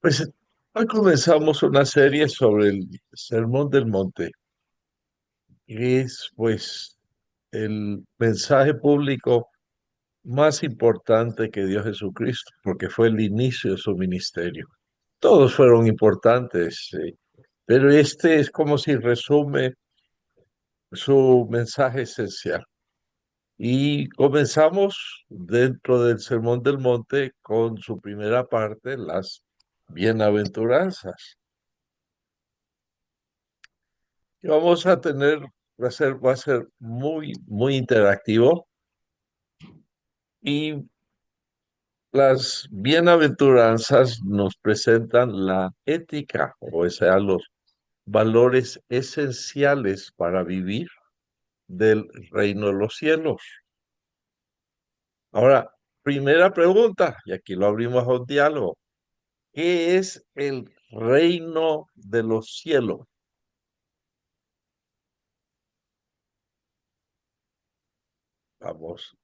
Pues hoy comenzamos una serie sobre el Sermón del Monte, que es pues el mensaje público más importante que dio Jesucristo, porque fue el inicio de su ministerio. Todos fueron importantes, pero este es como si resume su mensaje esencial. Y comenzamos dentro del Sermón del Monte con su primera parte, las bienaventuranzas. Y vamos a tener, va a ser muy interactivo. Y las bienaventuranzas nos presentan la ética, o sea, los valores esenciales para vivir del reino de los cielos. Ahora, primera pregunta, y aquí lo abrimos a un diálogo. ¿Qué es el reino de los cielos? Vamos,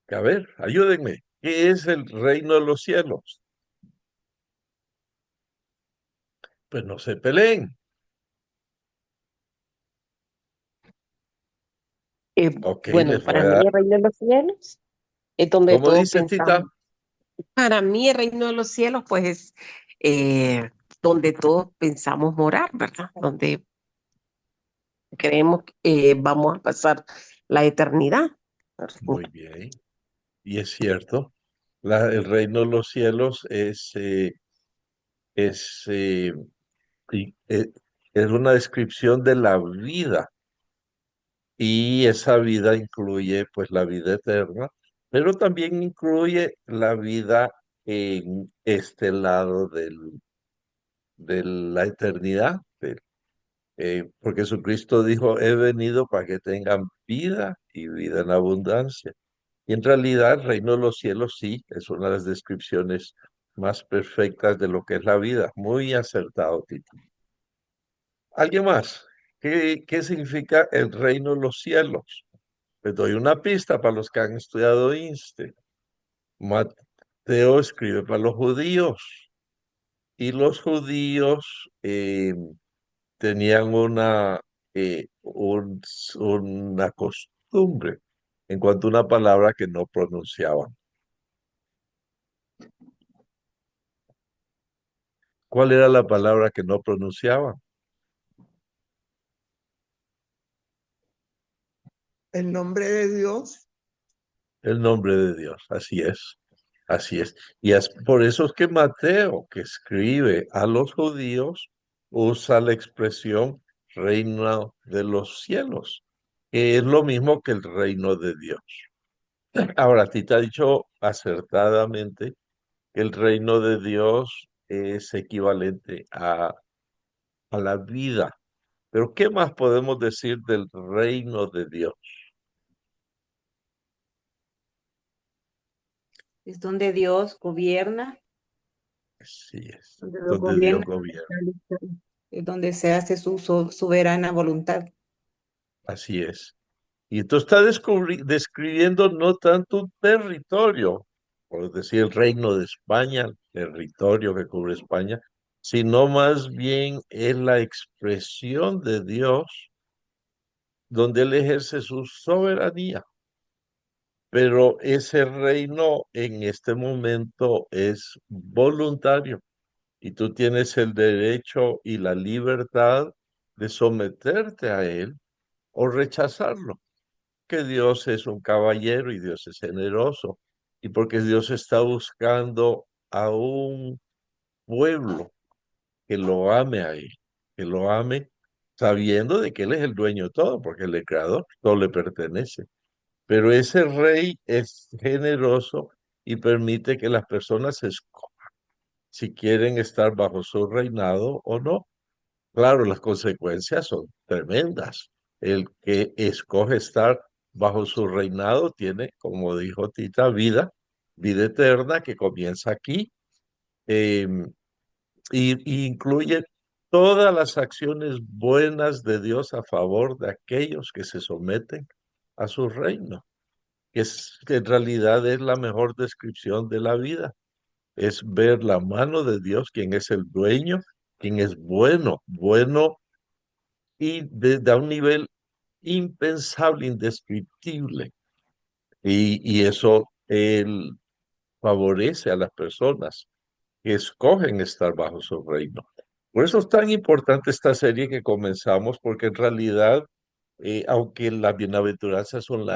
a ver, ayúdenme. ¿Qué es el reino de los cielos? Pues no se peleen. Ok, Bueno, les voy para a mí dar. el reino de los cielos es donde ¿Cómo todos dice pensamos. Tita? Para mí el reino de los cielos, pues es donde todos pensamos morar, ¿verdad? Donde creemos que vamos a pasar la eternidad. Muy bien. Y es cierto, el reino de los cielos es, y, es una descripción de la vida y esa vida incluye pues la vida eterna, pero también incluye la vida en este lado de la eternidad, porque Jesucristo dijo, he venido para que tengan vida y vida en abundancia. Y en realidad el reino de los cielos sí es una de las descripciones más perfectas de lo que es la vida. Muy acertado, Tito. ¿Alguien más? ¿Qué significa el reino de los cielos? Les doy una pista para los que han estudiado INSTE. Mateo escribe para los judíos y los judíos tenían una costumbre en cuanto a una palabra que no pronunciaban. ¿Cuál era la palabra que no pronunciaban? El nombre de Dios. El nombre de Dios. Así es. Así es. Y es por eso es que Mateo, que escribe a los judíos, usa la expresión reino de los cielos, que es lo mismo que el reino de Dios. Ahora, a ti te ha dicho acertadamente que el reino de Dios es equivalente a la vida. Pero ¿qué más podemos decir del reino de Dios? Es donde Dios gobierna, Así es, donde Dios donde Dios gobierna, gobierna. es donde se hace su soberana voluntad. Así es. Y entonces está describiendo no tanto un territorio, por decir el reino de España, el territorio que cubre España, sino más bien es la expresión de Dios donde Él ejerce su soberanía. Pero ese reino en este momento es voluntario y tú tienes el derecho y la libertad de someterte a Él o rechazarlo. Que Dios es un caballero y Dios es generoso, y porque Dios está buscando a un pueblo que lo ame a Él, que lo ame sabiendo de que Él es el dueño de todo, porque Él es el creador, todo le pertenece. Pero ese rey es generoso y permite que las personas escojan si quieren estar bajo su reinado o no. Claro, las consecuencias son tremendas. El que escoge estar bajo su reinado tiene, como dijo Tita, vida eterna que comienza aquí, eh, y incluye todas las acciones buenas de Dios a favor de aquellos que se someten a su reino, que en realidad es la mejor descripción de la vida. es ver la mano de Dios, quien es el dueño, quien es bueno, bueno y desde a un nivel impensable, indescriptible. Y eso él favorece a las personas que escogen estar bajo su reino. Por eso es tan importante esta serie que comenzamos, porque en realidad, aunque las bienaventuranzas son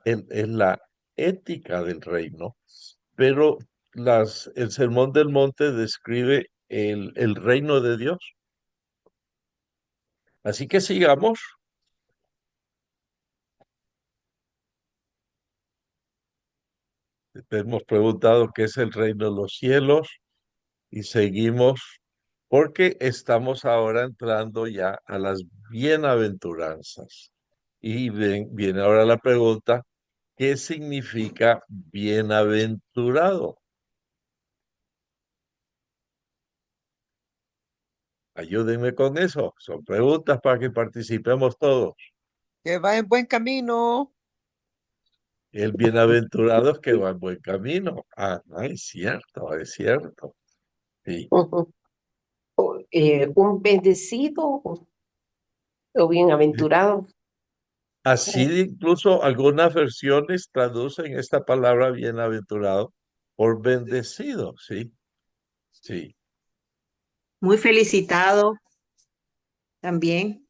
es la ética del reino, pero el Sermón del Monte describe el reino de Dios. Así que sigamos. Te hemos preguntado qué es el reino de los cielos y seguimos porque estamos ahora entrando ya a las bienaventuranzas. Y viene ahora la pregunta, ¿qué significa bienaventurado? Ayúdenme con eso. Son preguntas para que participemos todos. Que va en buen camino. El bienaventurado es que va en buen camino. Ah, es cierto, es cierto. Sí. Ujú. Un bendecido o bienaventurado. Así incluso algunas versiones traducen esta palabra bienaventurado por bendecido, sí, sí. Muy felicitado también.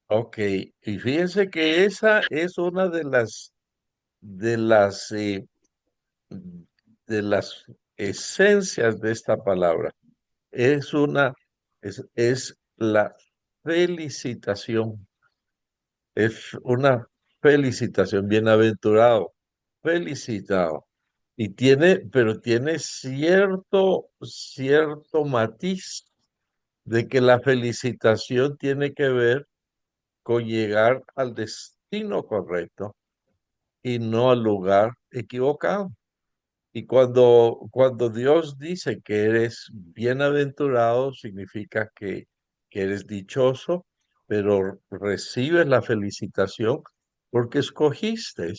Ok, y fíjense que esa es una de las, eh, de las esencias de esta palabra. Es una, es la felicitación, es una felicitación, bienaventurado, felicitado. Y pero tiene cierto matiz de que la felicitación tiene que ver con llegar al destino correcto y no al lugar equivocado. Y cuando Dios dice que eres bienaventurado, significa que eres dichoso, pero recibes la felicitación porque escogiste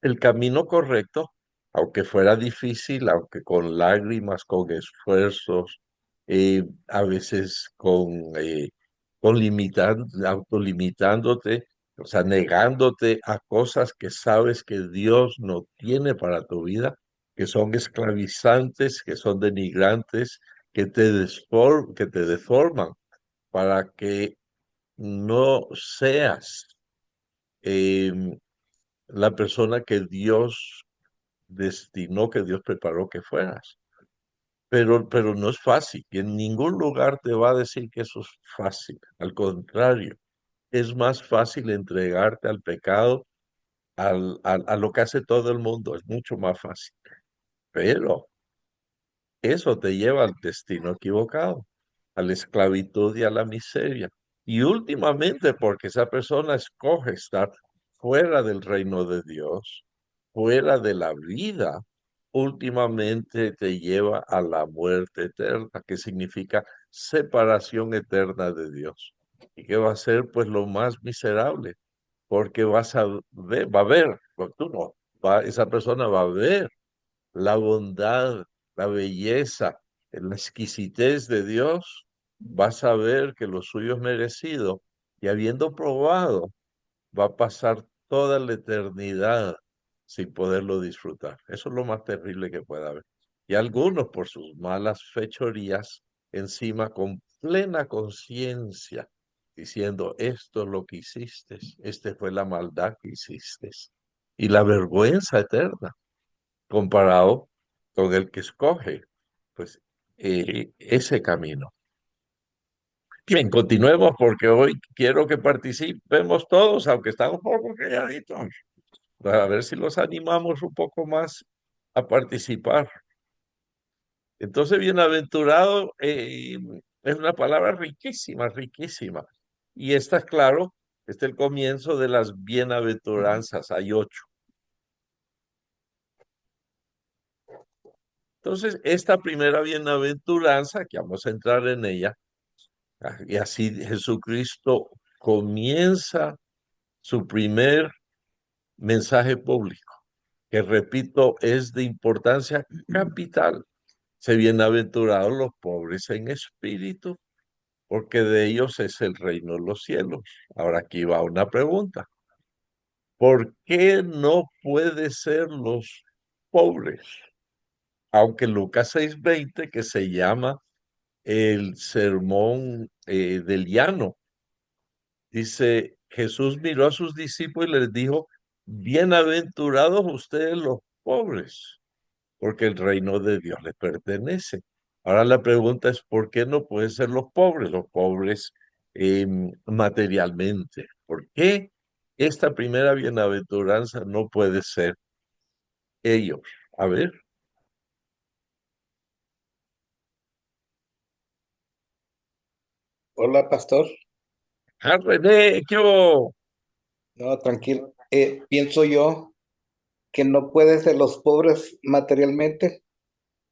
el camino correcto, aunque fuera difícil, aunque con lágrimas, con esfuerzos, a veces autolimitándote, o sea, negándote a cosas que sabes que Dios no tiene para tu vida, que son esclavizantes, que son denigrantes, que te deforman para que no seas em, la persona que Dios destinó, que Dios preparó que fueras. Pero no es fácil, y en ningún lugar te va a decir que eso es fácil. Al contrario, es más fácil entregarte al pecado, a lo que hace todo el mundo, es mucho más fácil. Pero eso te lleva al destino equivocado, a la esclavitud y a la miseria. Y últimamente, porque esa persona escoge estar fuera del reino de Dios, fuera de la vida, últimamente te lleva a la muerte eterna, que significa separación eterna de Dios. ¿Y qué va a ser? Pues lo más miserable, porque va a ver, tú no, esa persona va a ver la bondad, la belleza, la exquisitez de Dios, vas a ver que lo suyo es merecido y habiendo probado, va a pasar toda la eternidad sin poderlo disfrutar. Eso es lo más terrible que puede haber. Y algunos por sus malas fechorías, encima con plena conciencia, diciendo, esto es lo que hiciste, esta fue la maldad que hiciste. Y la vergüenza eterna comparado con el que escoge, pues, ese camino. Bien, continuemos porque hoy quiero que participemos todos, aunque estamos un poco calladitos, para ver si los animamos un poco más a participar. Entonces, bienaventurado es una palabra riquísima, riquísima. Y está claro, este es el comienzo de las bienaventuranzas, hay 8. Entonces, esta primera bienaventuranza, que vamos a entrar en ella, y así Jesucristo comienza su primer mensaje público, que repito, es de importancia capital. Se bienaventurados los pobres en espíritu, porque de ellos es el reino de los cielos. Ahora aquí va una pregunta. ¿Por qué no puede ser los pobres? Aunque Lucas 6:20, que se llama el sermón del llano, dice, Jesús miró a sus discípulos y les dijo, bienaventurados ustedes los pobres, porque el reino de Dios les pertenece. Ahora la pregunta es, ¿por qué no pueden ser los pobres materialmente? ¿Por qué esta primera bienaventuranza no puede ser ellos? A ver. Hola, pastor. Ah, René, ¿qué hubo? No, tranquilo. Pienso yo que no puede ser los pobres materialmente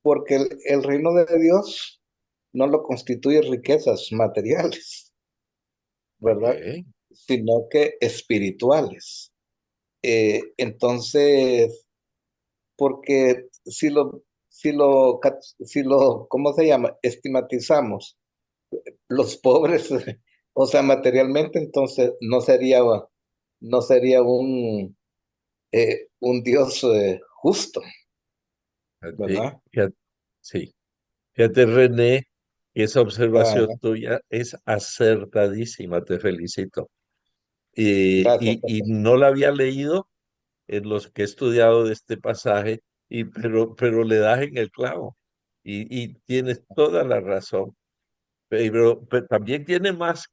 porque el reino de Dios no lo constituye riquezas materiales, Ok, ¿verdad? Sino que espirituales. Entonces, porque si lo, ¿cómo se llama? Estigmatizamos los pobres, o sea, materialmente, entonces no sería un Dios justo, ¿verdad? sí. Fíjate, René, esa Ah, observación tuya es acertadísima, te felicito. gracias, Y pastor. no la había leído en los que he estudiado de este pasaje, pero le das en el clavo. Y tienes toda la razón. Pero también tiene más,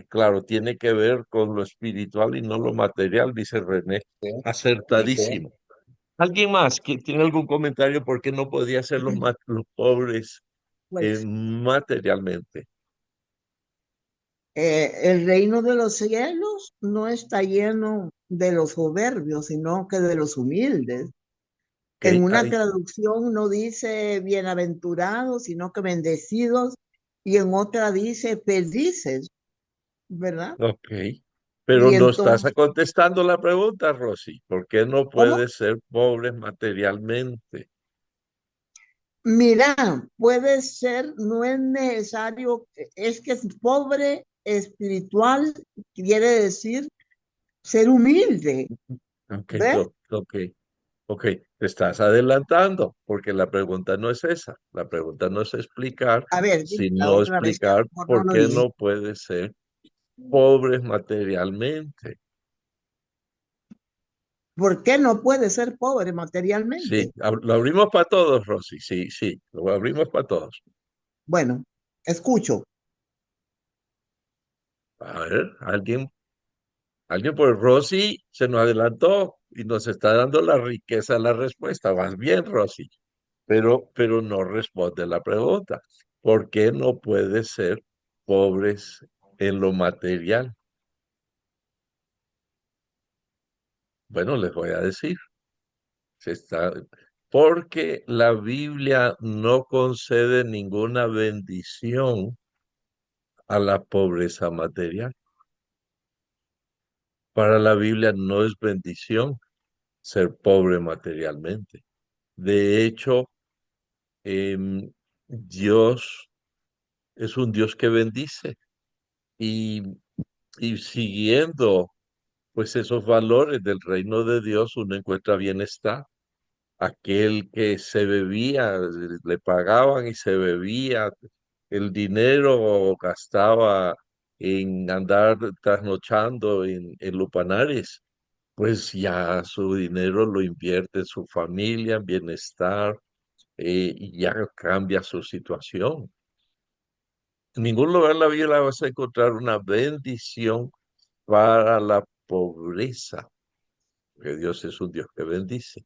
claro, tiene que ver con lo espiritual y no lo material, dice René. Sí, sí. Acertadísimo. ¿Alguien más que tiene algún comentario por qué no podía ser los pobres Pues materialmente? el reino de los cielos no está lleno de los soberbios, sino que de los humildes. En Ok, una traducción no dice bienaventurados, sino que bendecidos, y en otra dice felices, ¿verdad? ok. Pero Y no estás entonces, contestando la pregunta, Rosy. ¿Por qué no ¿cómo? puede ser pobres materialmente? Mira, puede ser, no es necesario, es que es pobre espiritual quiere decir ser humilde, Ok, ¿ves? ok, ok. Te estás adelantando, porque la pregunta no es esa. La pregunta no es explicar, A ver, dímela sino otra vez, que a lo explicar mejor no por lo qué oí. no puede ser pobres materialmente. ¿Por qué no puede ser pobre Sí, materialmente? lo abrimos para todos, Rosy. Sí, sí, lo abrimos para todos. Bueno, escucho. A ver, alguien por Rosy se nos adelantó y nos está dando la riqueza de la respuesta. Vas bien, Rosy, pero no responde la pregunta. ¿Por qué no puede ser pobres en lo material? Bueno, les voy a decir. Se está, porque la Biblia no concede ninguna bendición a la pobreza material. Para la Biblia no es bendición ser pobre materialmente. De hecho, Dios es un Dios que bendice y, y siguiendo pues esos valores del reino de Dios uno encuentra bienestar. Aquel que se bebía, le pagaban y se bebía el dinero, gastaba en andar trasnochando en Lupanares, pues ya su dinero lo invierte en su familia, en bienestar, y ya cambia su situación. En ningún lugar de la Biblia vas a encontrar una bendición para la pobreza, porque Dios es un Dios que bendice.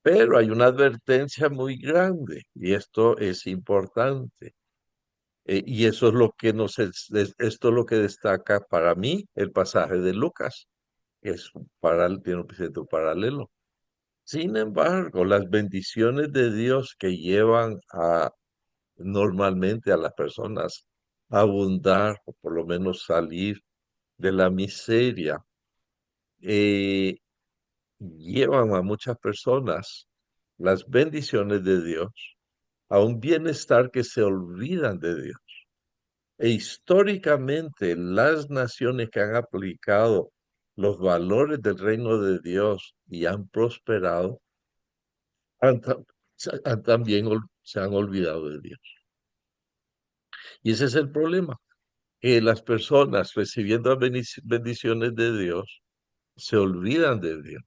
Pero hay una advertencia muy grande y esto es importante. Y eso es lo que esto es lo que destaca para mí el pasaje de Lucas, que tiene un sentido paralelo. Sin embargo, las bendiciones de Dios que llevan normalmente a las personas a abundar, o por lo menos salir de la miseria, eh, llevan a muchas personas las bendiciones de Dios a un bienestar que se olvidan de Dios. E históricamente las naciones que han aplicado los valores del reino de Dios y han prosperado, han, también se han olvidado de Dios. Y ese es el problema, que las personas recibiendo bendiciones de Dios se olvidan de Dios,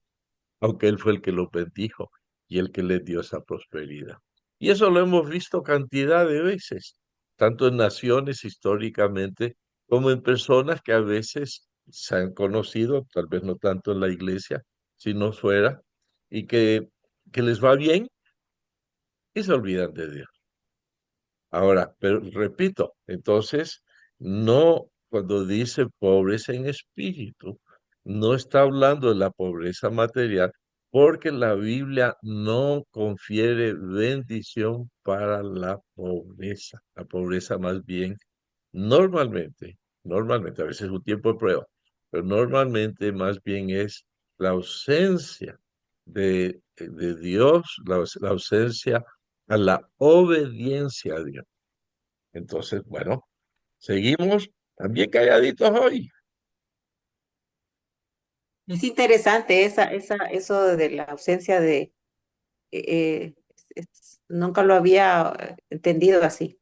aunque Él fue el que los bendijo y el que les dio esa prosperidad. Y eso lo hemos visto cantidad de veces, tanto en naciones históricamente como en personas que a veces se han conocido, tal vez no tanto en la iglesia, sino fuera, y que les va bien y se olvidan de Dios. Ahora, pero repito, entonces, no, cuando dice pobreza en espíritu, no está hablando de la pobreza material, porque la Biblia no confiere bendición para la pobreza. La pobreza más bien, normalmente, a veces es un tiempo de prueba, pero normalmente más bien es la ausencia de Dios, la ausencia a la obediencia a Dios. Entonces, bueno, seguimos también calladitos hoy. Es interesante eso de la ausencia de, nunca lo había entendido así.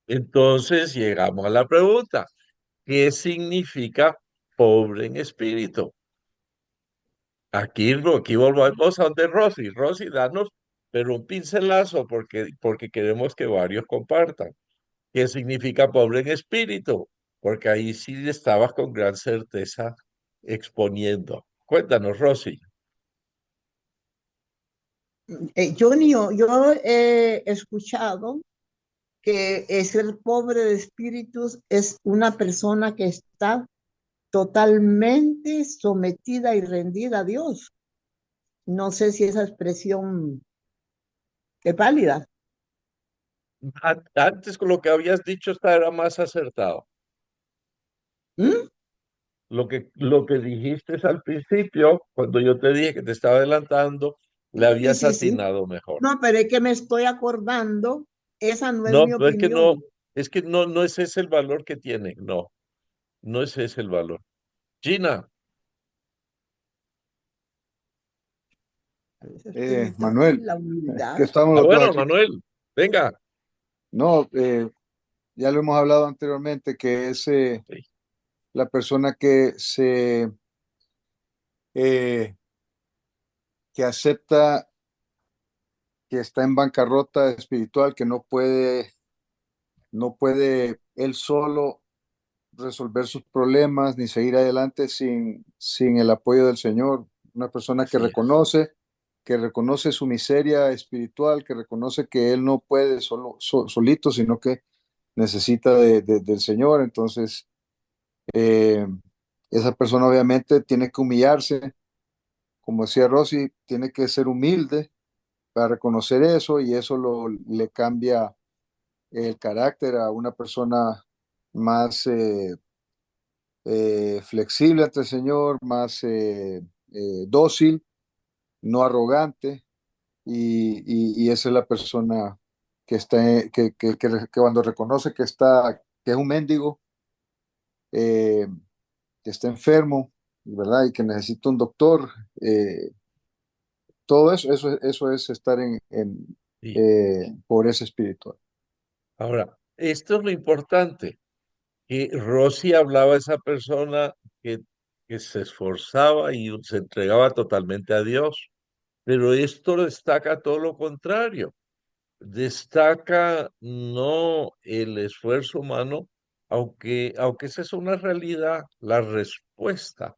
Entonces llegamos a la pregunta, ¿qué significa pobre en espíritu? Aquí volvemos a donde Rosy. Rosy, danos, pero un pincelazo porque queremos que varios compartan. ¿Qué significa pobre en espíritu? Porque ahí sí estabas con gran certeza exponiendo. Cuéntanos, Rosy. Johnny, yo he escuchado que ser pobre de espíritus es una persona que está totalmente sometida y rendida a Dios. No sé si esa expresión es válida. Antes con lo que habías dicho era más acertado. ¿Mm? Lo que dijiste al principio, cuando yo te dije que te estaba adelantando, le Sí, habías sí, sí. atinado mejor. No, pero es que me estoy acordando, esa no es No, mi pero opinión. es que no, no ese es el valor que tiene. No, no ese es el valor. Gina, A veces permítame Manuel, la que humildad. estamos los dos bueno, aquí. Manuel, venga. No, ya lo hemos hablado anteriormente, que es Sí, la persona eh, que acepta que está en bancarrota espiritual, que no puede él solo resolver sus problemas ni seguir adelante sin el apoyo del Señor. Una persona que así es. reconoce su miseria espiritual, que reconoce que él no puede solito, sino que necesita del Señor. Entonces, eh, esa persona obviamente tiene que humillarse, como decía Rosy, tiene que ser humilde para reconocer eso y eso le cambia el carácter a una persona más flexible ante el Señor, más dócil, no arrogante, y esa es la persona que está, que cuando reconoce que es un mendigo, eh, que está enfermo, ¿verdad? Y que necesita un doctor, todo eso es estar Sí. pobreza espiritual. Ahora, esto es lo importante, que Rosy hablaba de esa persona que, que se esforzaba y se entregaba totalmente a Dios, pero esto destaca todo lo contrario. Destaca no el esfuerzo humano, aunque esa es una realidad, la respuesta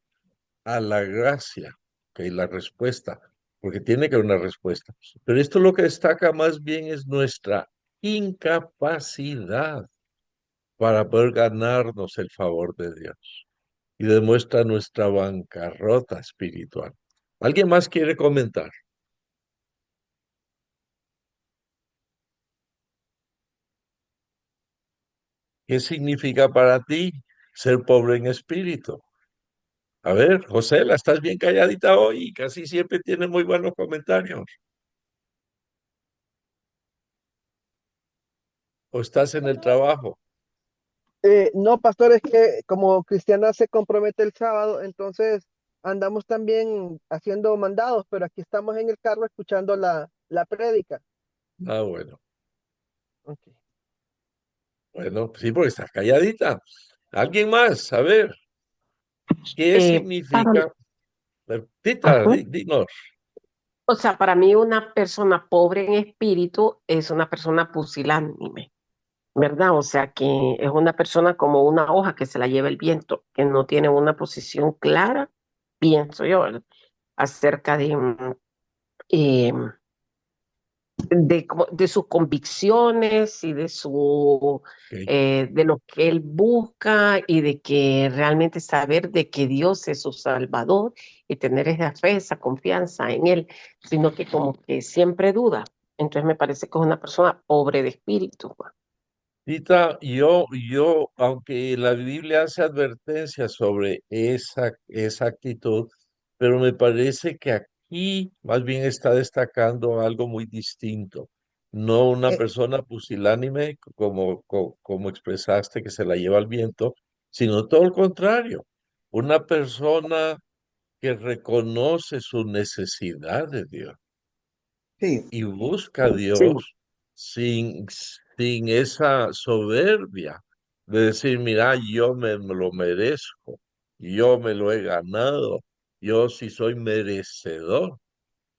a la gracia, que la respuesta, porque tiene que haber una respuesta. Pero esto lo que destaca más bien es nuestra incapacidad para poder ganarnos el favor de Dios y demuestra nuestra bancarrota espiritual. ¿Alguien más quiere comentar? ¿Qué significa para ti ser pobre en espíritu? A ver, José, la estás bien calladita hoy y casi siempre tiene muy buenos comentarios. ¿O estás en el trabajo? No, pastor, es que como Cristiana se compromete el sábado, entonces andamos también haciendo mandados, pero aquí estamos en el carro escuchando la prédica. Ah, bueno. Ok. Bueno, sí, porque estás calladita. ¿Alguien más? A ver, ¿qué Para, significa? Tita, ajá. dinos. O sea, para mí una persona pobre en espíritu es una persona pusilánime, ¿verdad? O sea, que es una persona como una hoja que se la lleva el viento, que no tiene una posición clara, pienso yo, ¿verdad? Acerca eh, de sus convicciones y Ok. de lo que él busca y de que realmente saber de que Dios es su Salvador y tener esa fe, esa confianza en él, sino que como que siempre duda. Entonces me parece que es una persona pobre de espíritu, pues. Tita, aunque la Biblia hace advertencias sobre esa actitud, pero me parece que aquí más bien está destacando algo muy distinto. No una Eh, persona pusilánime, como expresaste, que se la lleva al viento, sino todo lo contrario. Una persona que reconoce su necesidad de Dios sí, y busca a Sí, Dios sin esa soberbia de decir, mira, yo me lo merezco, yo me lo he ganado, yo sí soy merecedor,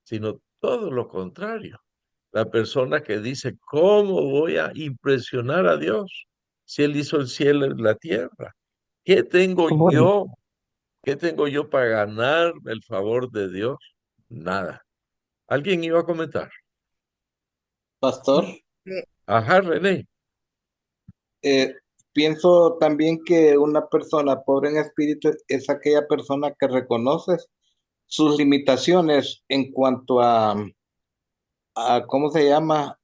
sino todo lo contrario. La persona que dice, ¿cómo voy a impresionar a Dios si Él hizo el cielo y la tierra? ¿Qué tengo bueno, yo? ¿Qué tengo yo para ganar el favor de Dios? Nada. ¿Alguien iba a comentar? Pastor, eh, Ajá, René. eh, pienso también que una persona pobre en espíritu es aquella persona que reconoce sus limitaciones en cuanto a ¿cómo se llama?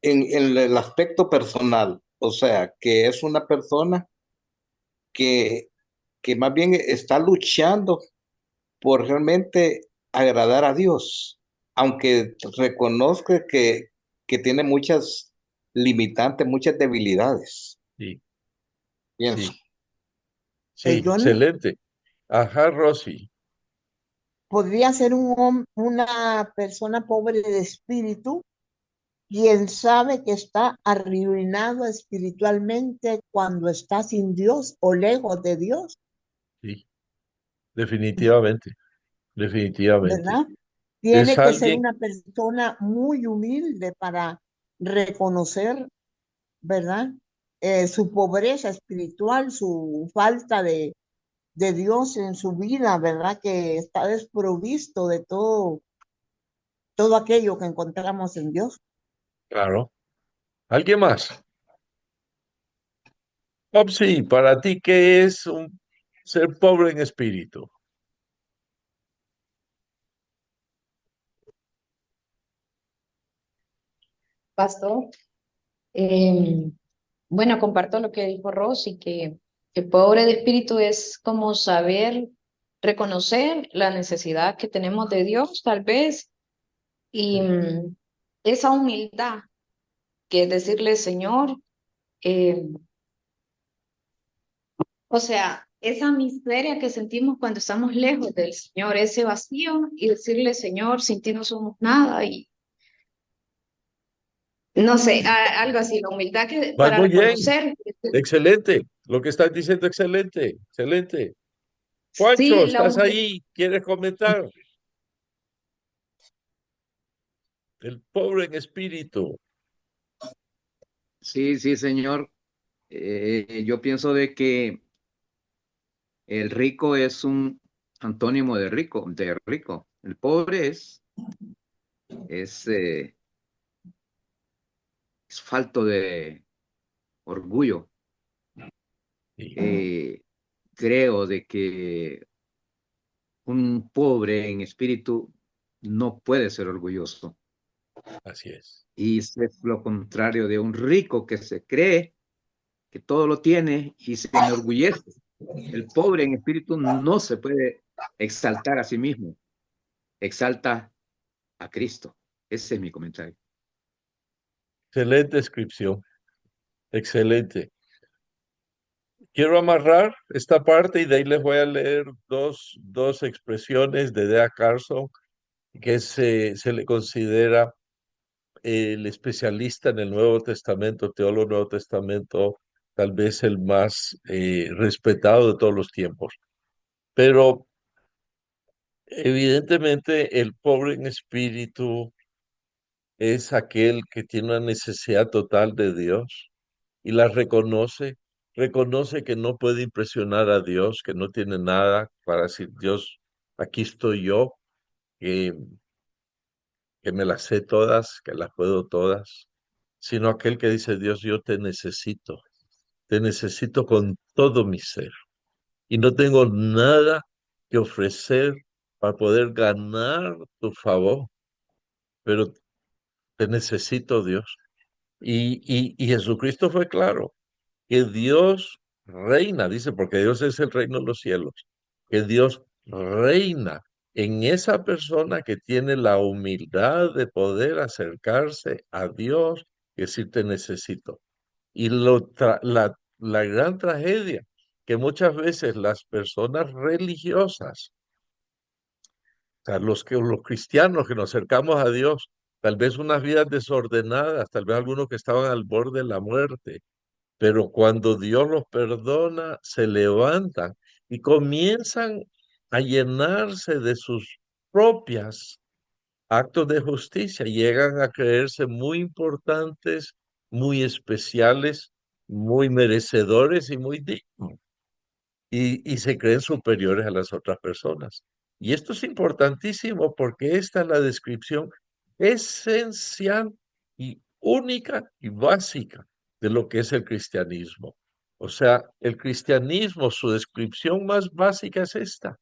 En el aspecto personal. O sea, que es una persona que, que más bien está luchando por realmente agradar a Dios, aunque reconozca que tiene muchas limitantes, muchas debilidades, Sí, pienso. sí, sí, Johnny, excelente. Ajá, Rosy. podría ser una persona pobre de espíritu quien sabe que está arruinado espiritualmente cuando está sin Dios o lejos de Dios, Sí, definitivamente, definitivamente. ¿verdad? Es Tiene que ser alguien, una persona muy humilde para reconocer, ¿verdad? Su pobreza espiritual, su falta de Dios en su vida, ¿verdad? Que está desprovisto de todo aquello que encontramos en Dios. claro. ¿Alguien más? Sí, para ti, ¿qué es ser pobre en espíritu? Pastor. Em, bueno, comparto lo que dijo Rosy, que pobre de espíritu es como saber reconocer la necesidad que tenemos de Dios, tal vez, y Sí, esa humildad que es decirle, Señor, o sea, esa miseria que sentimos cuando estamos lejos del Señor, ese vacío, y decirle, Señor, sin ti no somos nada, y no sé, algo así, la humildad que vas para muy bien, reconocer. excelente. Lo que estás diciendo, excelente, excelente. Juancho, Sí, la ¿estás humildad. ahí? ¿Quieres comentar? El pobre en espíritu. Sí, sí, señor. Yo pienso de que el rico es un antónimo de rico, de rico. El pobre es es falto de orgullo. Sí, Eh, Creo de que un pobre en espíritu no puede ser orgulloso. así es. Y es lo contrario de un rico que se cree. que todo lo tiene y se enorgullece. El pobre en espíritu no se puede exaltar a sí mismo, exalta a Cristo. Ese es mi comentario. Excelente descripción, excelente. Quiero amarrar esta parte y de ahí les voy a leer dos expresiones de D.A. Carson, que se le considera el especialista en el Nuevo Testamento, teólogo del Nuevo Testamento, tal vez el más respetado de todos los tiempos. Pero evidentemente el pobre en espíritu es aquel que tiene una necesidad total de Dios y la reconoce, reconoce que no puede impresionar a Dios, que no tiene nada para decir, Dios, aquí estoy yo, que, que me las sé todas, que las puedo todas, sino aquel que dice, Dios, yo te necesito con todo mi ser y no tengo nada que ofrecer para poder ganar tu favor, pero te necesito, Dios. Y Jesucristo fue claro, que Dios reina, dice, porque Dios es el reino de los cielos, que Dios reina en esa persona que tiene la humildad de poder acercarse a Dios y decir, te necesito. Y la gran tragedia, que muchas veces las personas religiosas, o sea, los cristianos que nos acercamos a Dios, tal vez unas vidas desordenadas, tal vez algunos que estaban al borde de la muerte, pero cuando Dios los perdona, se levantan y comienzan a llenarse de sus propias actos de justicia, llegan a creerse muy importantes, muy especiales, muy merecedores y muy dignos, y se creen superiores a las otras personas. Y esto es importantísimo porque esta es la descripción esencial y única y básica de lo que es el cristianismo. O sea, el cristianismo, su descripción más básica es esta.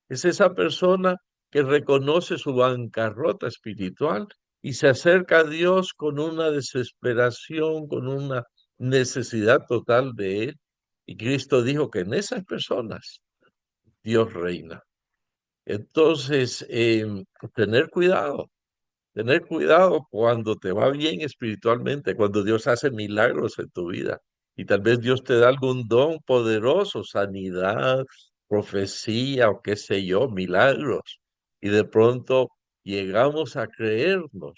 Es esa persona que reconoce su bancarrota espiritual y se acerca a Dios con una desesperación, con una necesidad total de Él. Y Cristo dijo que en esas personas Dios reina. Entonces, tener cuidado cuando te va bien espiritualmente, cuando Dios hace milagros en tu vida y tal vez Dios te da algún don poderoso, sanidad, profecía o qué sé yo, milagros. Y de pronto llegamos a creernos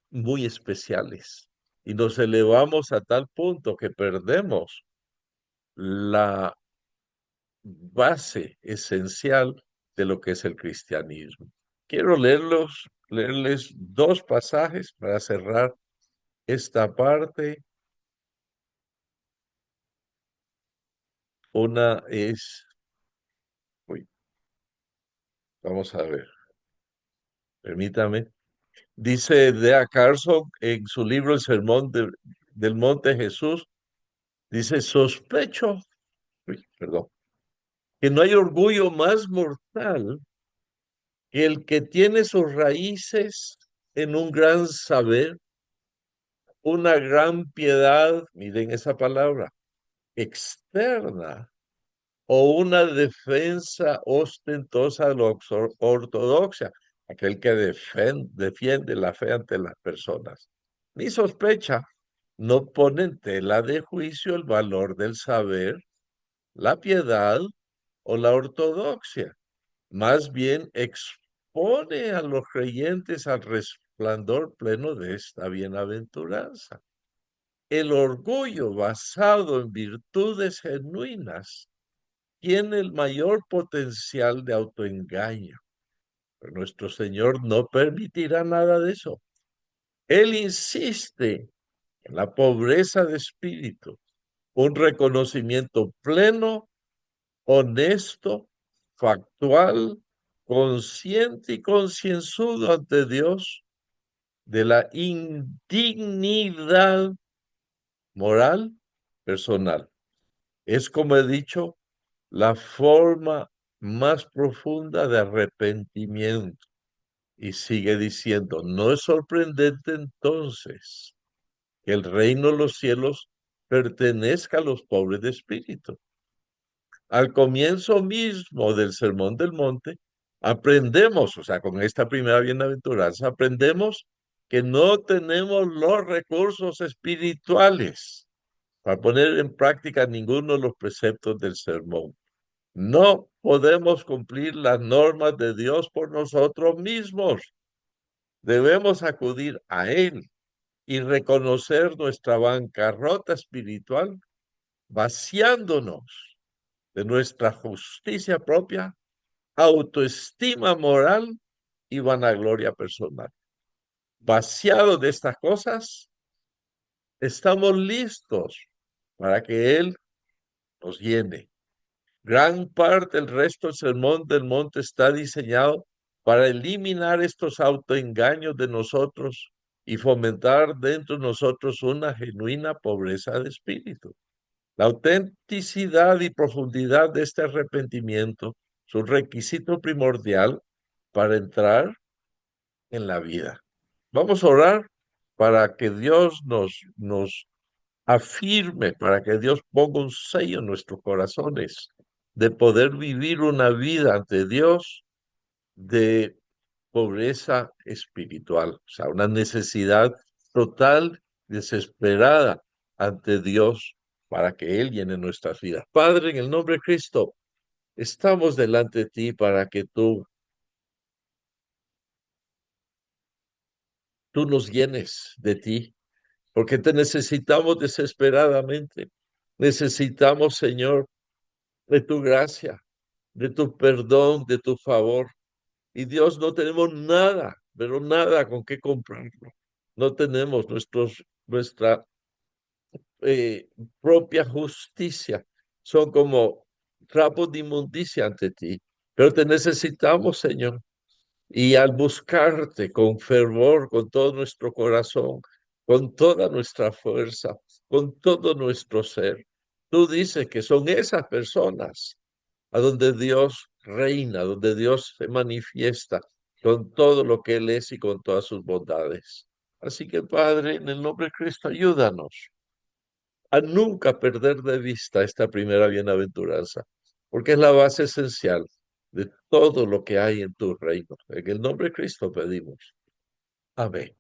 muy especiales y nos elevamos a tal punto que perdemos la base esencial de lo que es el cristianismo. Quiero leerles dos pasajes para cerrar esta parte. Una es, uy, vamos a ver, permítame. Dice D.A. Carson en su libro El Sermón del Monte Jesús, dice, sospecho, perdón, que no hay orgullo más mortal que el que tiene sus raíces en un gran saber, una gran piedad, miren esa palabra, externa, o una defensa ostentosa de la ortodoxia, aquel que defiende la fe ante las personas. Ni sospecha, no pone en tela de juicio el valor del saber, la piedad o la ortodoxia. Más bien expone a los creyentes al resplandor pleno de esta bienaventuranza. El orgullo basado en virtudes genuinas tiene el mayor potencial de autoengaño. Pero nuestro Señor no permitirá nada de eso. Él insiste en la pobreza de espíritu, un reconocimiento pleno, honesto, factual, consciente y concienzudo ante Dios de la indignidad moral personal. Es, como he dicho, la forma más profunda de arrepentimiento. Y sigue diciendo, no es sorprendente entonces que el reino de los cielos pertenezca a los pobres de espíritu. Al comienzo mismo del Sermón del Monte, aprendemos, o sea, con esta primera bienaventuranza, aprendemos que no tenemos los recursos espirituales para poner en práctica ninguno de los preceptos del sermón. No podemos cumplir las normas de Dios por nosotros mismos. Debemos acudir a Él y reconocer nuestra bancarrota espiritual, vaciándonos de nuestra justicia propia, autoestima moral y vanagloria personal. Vaciados de estas cosas, estamos listos para que Él nos llene. Gran parte del resto del Sermón del Monte está diseñado para eliminar estos autoengaños de nosotros y fomentar dentro de nosotros una genuina pobreza de espíritu. La autenticidad y profundidad de este arrepentimiento es un requisito primordial para entrar en la vida. Vamos a orar para que Dios nos afirme, para que Dios ponga un sello en nuestros corazones de poder vivir una vida ante Dios de pobreza espiritual, o sea, una necesidad total, desesperada ante Dios para que Él llene nuestras vidas. Padre, en el nombre de Cristo, estamos delante de ti para que tú nos llenes de ti, porque te necesitamos desesperadamente. Necesitamos, Señor, de tu gracia, de tu perdón, de tu favor. Y Dios, no tenemos nada, pero nada con qué comprarlo. No tenemos nuestra eh, propia justicia. Son como trapos de inmundicia ante ti. Pero te necesitamos, Señor. Y al buscarte con fervor, con todo nuestro corazón, con toda nuestra fuerza, con todo nuestro ser, tú dices que son esas personas a donde Dios reina, donde Dios se manifiesta con todo lo que Él es y con todas sus bondades. Así que, Padre, en el nombre de Cristo, ayúdanos a nunca perder de vista esta primera bienaventuranza, porque es la base esencial de todo lo que hay en tu reino. En el nombre de Cristo pedimos. Amén.